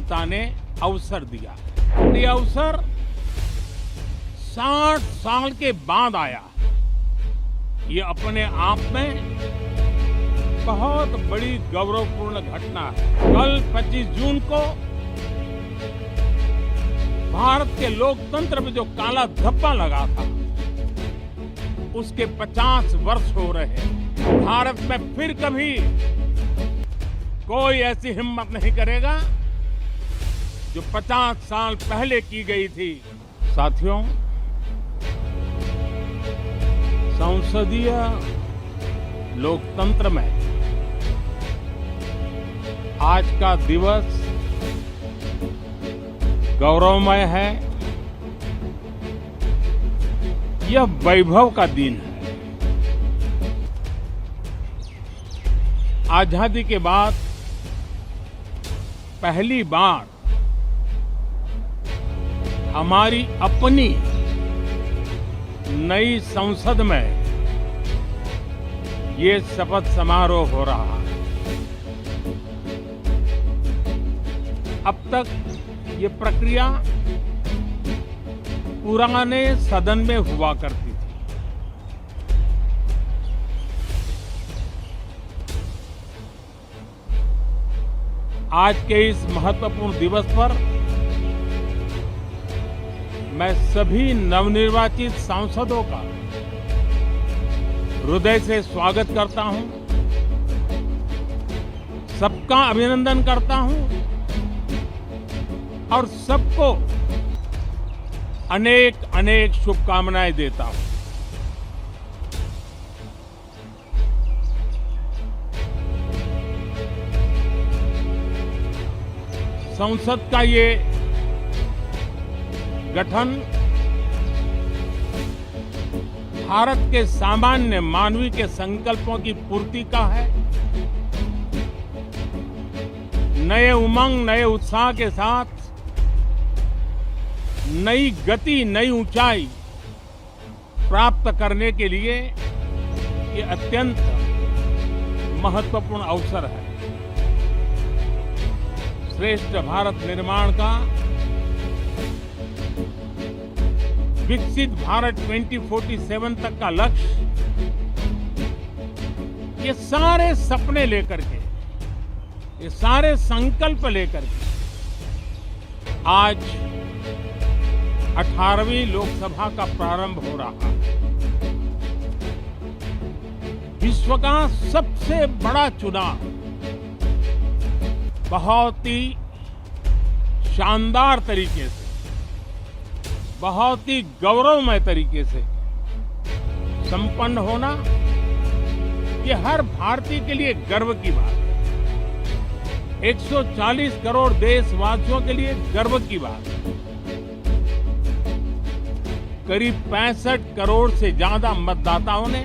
जनता ने अवसर दिया। ये अवसर 60 साल के बाद आया। ये अपने आप में बहुत बड़ी गौरवपूर्ण घटना है। कल 25 जून को भारत के लोकतंत्र में जो काला धब्बा लगा था, उसके 50 वर्ष हो रहे हैं। भारत में फिर कभी कोई ऐसी हिम्मत नहीं करेगा जो 50 साल पहले की गई थी। साथियों, संसदीय लोकतंत्र में आज का दिवस गौरवमय है। यह वैभव का दिन है। आजादी के बाद पहली बार हमारी अपनी नई संसद में ये शपथ समारोह हो रहा है। अब तक ये प्रक्रिया पुराने सदन में हुआ करती थी। आज के इस महत्वपूर्ण दिवस पर मैं सभी नवनिर्वाचित सांसदों का हृदय से स्वागत करता हूं, सबका अभिनंदन करता हूं और सबको अनेक अनेक शुभकामनाएं देता हूं। संसद का ये गठन भारत के सामान्य मानवीय के संकल्पों की पूर्ति का है। नए उमंग, नए उत्साह के साथ नई गति, नई ऊंचाई प्राप्त करने के लिए ये अत्यंत महत्वपूर्ण अवसर है। श्रेष्ठ भारत निर्माण का, विकसित भारत 2047 तक का लक्ष्य, ये सारे सपने लेकर के, ये सारे संकल्प लेकर के आज 18वीं लोकसभा का प्रारंभ हो रहा है। विश्व का सबसे बड़ा चुनाव बहुत ही शानदार तरीके से, बहुत ही गौरवमय तरीके से संपन्न होना, ये हर भारतीय के लिए गर्व की बात है। 140 करोड़ देशवासियों के लिए गर्व की बात है। करीब 65 करोड़ से ज्यादा मतदाताओं ने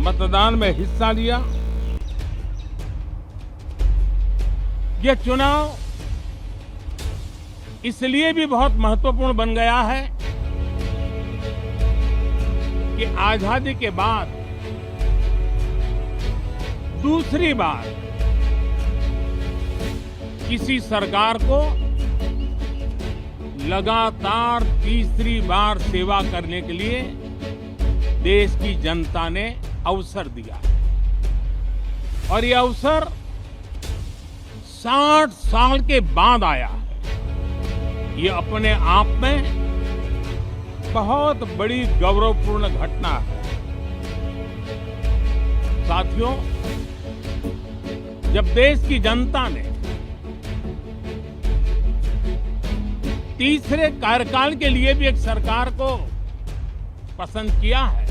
मतदान में हिस्सा लिया। यह चुनाव इसलिए भी बहुत महत्वपूर्ण बन गया है कि आजादी के बाद दूसरी बार किसी सरकार को लगातार तीसरी बार सेवा करने के लिए देश की जनता ने अवसर दिया और ये अवसर 60 साल के बाद आया है। ये अपने आप में बहुत बड़ी गौरवपूर्ण घटना है। साथियों, जब देश की जनता ने तीसरे कार्यकाल के लिए भी एक सरकार को पसंद किया है,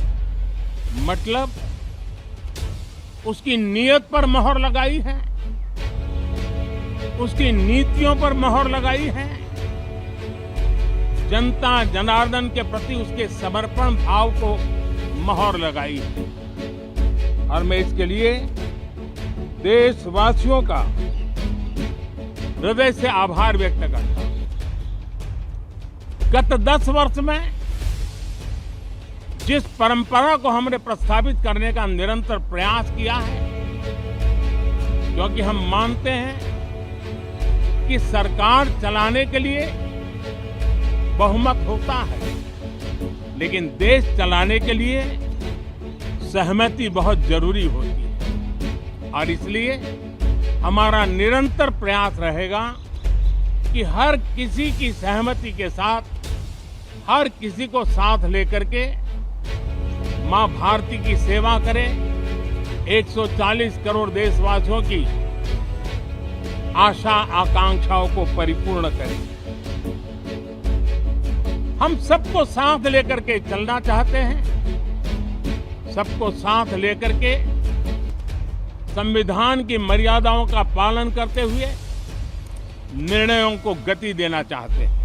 मतलब उसकी नीयत पर मोहर लगाई है, उसकी नीतियों पर मोहर लगाई है, जनता जनार्दन के प्रति उसके समर्पण भाव को मोहर लगाई है। और मैं इसके लिए देशवासियों का हृदय से आभार व्यक्त करता हूं। गत 10 वर्ष में जिस परंपरा को हमने प्रस्थापित करने का निरंतर प्रयास किया है, क्योंकि हम मानते हैं कि सरकार चलाने के लिए बहुमत होता है, लेकिन देश चलाने के लिए सहमति बहुत जरूरी होती है। और इसलिए हमारा निरंतर प्रयास रहेगा कि हर किसी की सहमति के साथ, हर किसी को साथ लेकर के मां भारती की सेवा करें, 140 करोड़ देशवासियों की आशा आकांक्षाओं को परिपूर्ण करें। हम सबको साथ लेकर के चलना चाहते हैं, सबको साथ लेकर के संविधान की मर्यादाओं का पालन करते हुए निर्णयों को गति देना चाहते हैं।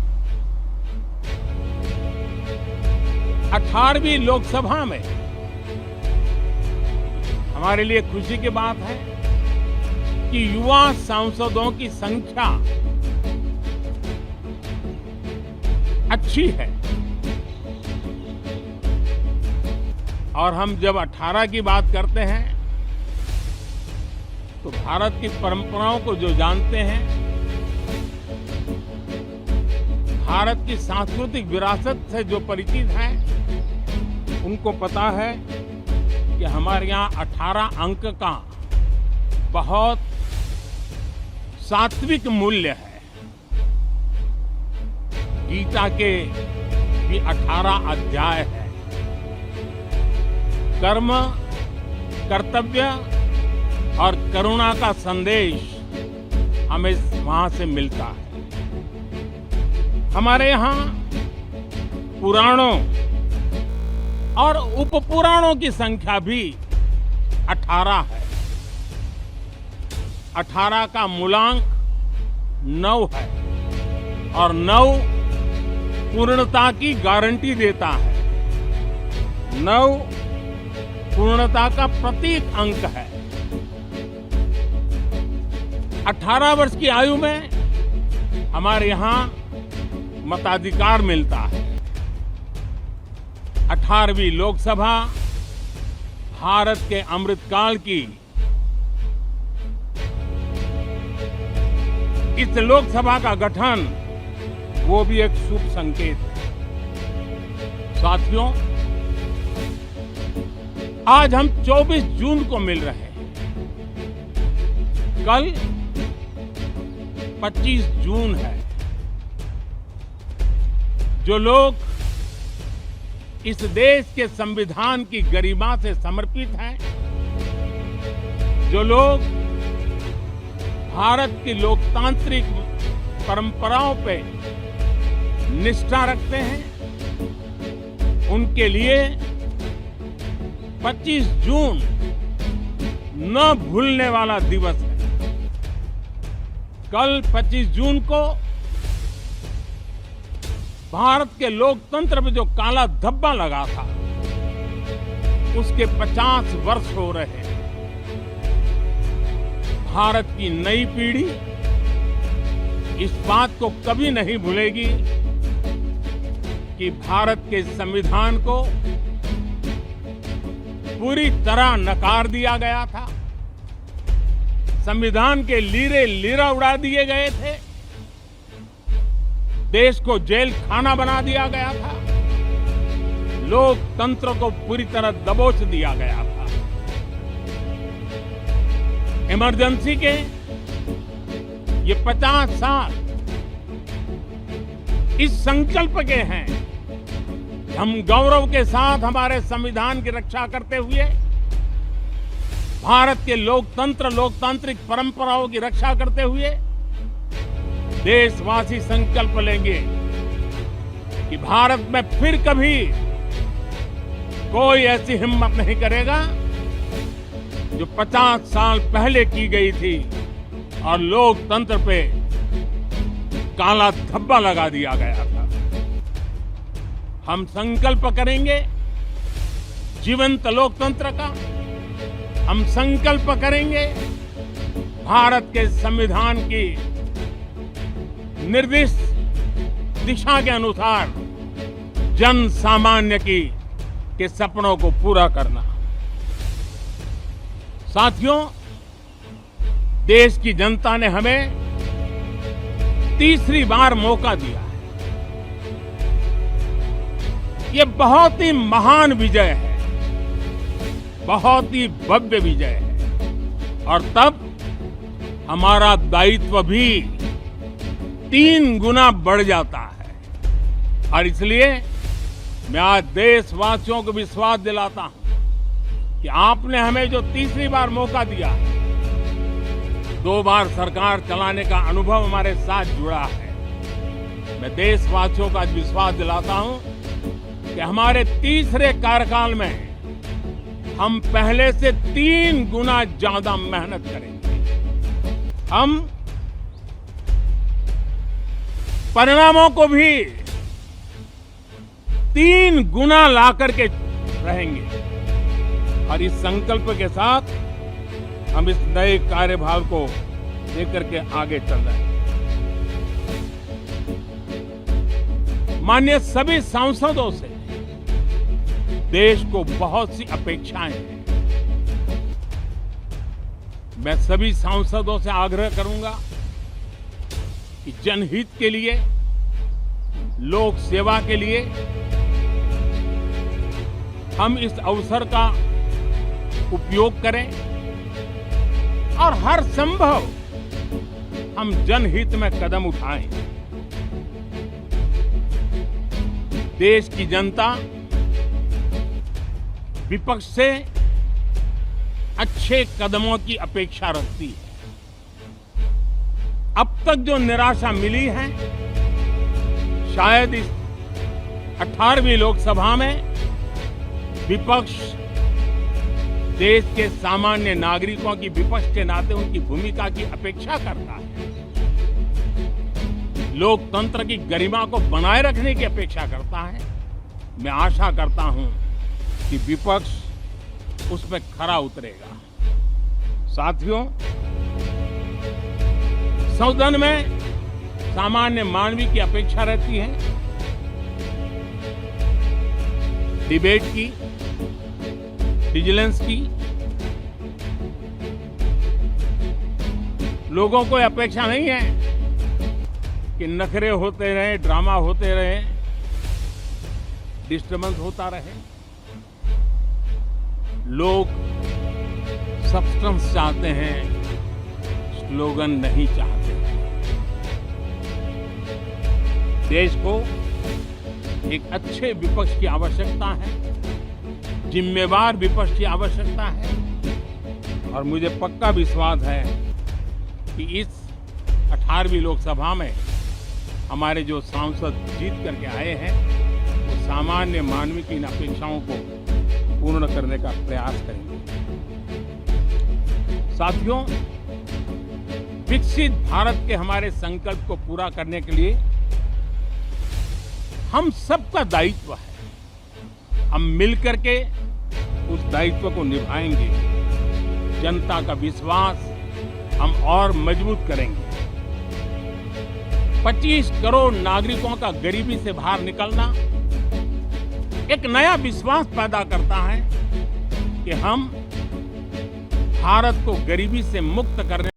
18वीं लोकसभा में हमारे लिए खुशी की बात है कि युवा सांसदों की संख्या अच्छी है। और हम जब 18 की बात करते हैं तो भारत की परंपराओं को जो जानते हैं, भारत की सांस्कृतिक विरासत से जो परिचित हैं, उनको पता है कि हमारे यहाँ 18 अंक का बहुत सात्विक मूल्य है। गीता के भी 18 अध्याय है। कर्म, कर्तव्य और करुणा का संदेश हमें वहां से मिलता है। हमारे यहाँ पुराणों और उपपुराणों की संख्या भी 18 है। 18 का मूलांक 9 है और 9 पूर्णता की गारंटी देता है। 9 पूर्णता का प्रतीक अंक है। 18 वर्ष की आयु में हमारे यहाँ मताधिकार मिलता है। 18वीं लोकसभा भारत के अमृतकाल की इस लोकसभा का गठन वो भी एक शुभ संकेत है। साथियों, आज हम 24 जून को मिल रहे हैं। कल 25 जून है। जो लोग इस देश के संविधान की गरिमा से समर्पित हैं, जो लोग भारत की लोकतांत्रिक परंपराओं पे निष्ठा रखते हैं, उनके लिए 25 जून न भूलने वाला दिवस है। कल 25 जून को भारत के लोकतंत्र में जो काला धब्बा लगा था, उसके 50 वर्ष हो रहे हैं। भारत की नई पीढ़ी इस बात को कभी नहीं भूलेगी कि भारत के संविधान को पूरी तरह नकार दिया गया था। संविधान के लीरे लीरा उड़ा दिए गए थे। देश को जेल खाना बना दिया गया था। लोकतंत्र को पूरी तरह दबोच दिया गया था। इमरजेंसी के ये 50 साल इस संकल्प के हैं कि हम गौरव के साथ हमारे संविधान की रक्षा करते हुए भारत के लोकतंत्र, लोकतांत्रिक परंपराओं की रक्षा करते हुए देशवासी संकल्प लेंगे कि भारत में फिर कभी कोई ऐसी हिम्मत नहीं करेगा जो 50 साल पहले की गई थी और लोकतंत्र पे काला धब्बा लगा दिया गया था। हम संकल्प करेंगे जीवंत लोकतंत्र का। हम संकल्प करेंगे भारत के संविधान की निर्दिष्ट दिशा के अनुसार जन सामान्य के सपनों को पूरा करना। साथियों, देश की जनता ने हमें तीसरी बार मौका दिया है। ये बहुत ही महान विजय है, बहुत ही भव्य विजय है। और तब हमारा दायित्व भी 3 गुना बढ़ जाता है। और इसलिए मैं आज देशवासियों को विश्वास दिलाता हूं कि आपने हमें जो तीसरी बार मौका दिया, 2 बार सरकार चलाने का अनुभव हमारे साथ जुड़ा है। मैं देशवासियों का विश्वास दिलाता हूं कि हमारे तीसरे कार्यकाल में हम पहले से 3 गुना ज्यादा मेहनत करेंगे। हम परिणामों को भी 3 गुना ला करके रहेंगे। और इस संकल्प के साथ हम इस नए कार्यभार को लेकर के आगे चल रहे हैं। माननीय सभी सांसदों से देश को बहुत सी अपेक्षाएं हैं। मैं सभी सांसदों से आग्रह करूंगा कि जनहित के लिए, लोक सेवा के लिए हम इस अवसर का उपयोग करें और हर संभव हम जनहित में कदम उठाएं। देश की जनता विपक्ष से अच्छे कदमों की अपेक्षा रखती है। अब तक जो निराशा मिली है, शायद इस 18वीं लोकसभा में विपक्ष देश के सामान्य नागरिकों की विपक्ष के नाते उनकी भूमिका की अपेक्षा करता है, लोकतंत्र की गरिमा को बनाए रखने की अपेक्षा करता है। मैं आशा करता हूं कि विपक्ष उसमें खरा उतरेगा। साथियों, सदन में सामान्य मानवीय की अपेक्षा रहती है डिबेट की, विजिलेंस की। लोगों को अपेक्षा नहीं है कि नखरे होते रहे, ड्रामा होते रहे, डिस्टर्बेंस होता रहे। लोग सब्सटेंस चाहते हैं, स्लोगन नहीं चाहते। देश को एक अच्छे विपक्ष की आवश्यकता है, जिम्मेवार विपक्ष की आवश्यकता है। और मुझे पक्का विश्वास है कि इस 18वीं लोकसभा में हमारे जो सांसद जीत करके आए हैं, वो सामान्य मानवीय की इन अपेक्षाओं को पूर्ण करने का प्रयास करेंगे। साथियों, विकसित भारत के हमारे संकल्प को पूरा करने के लिए हम सबका दायित्व है। हम मिलकर के उस दायित्व को निभाएंगे। जनता का विश्वास हम और मजबूत करेंगे। 25 करोड़ नागरिकों का गरीबी से बाहर निकलना एक नया विश्वास पैदा करता है कि हम भारत को गरीबी से मुक्त करने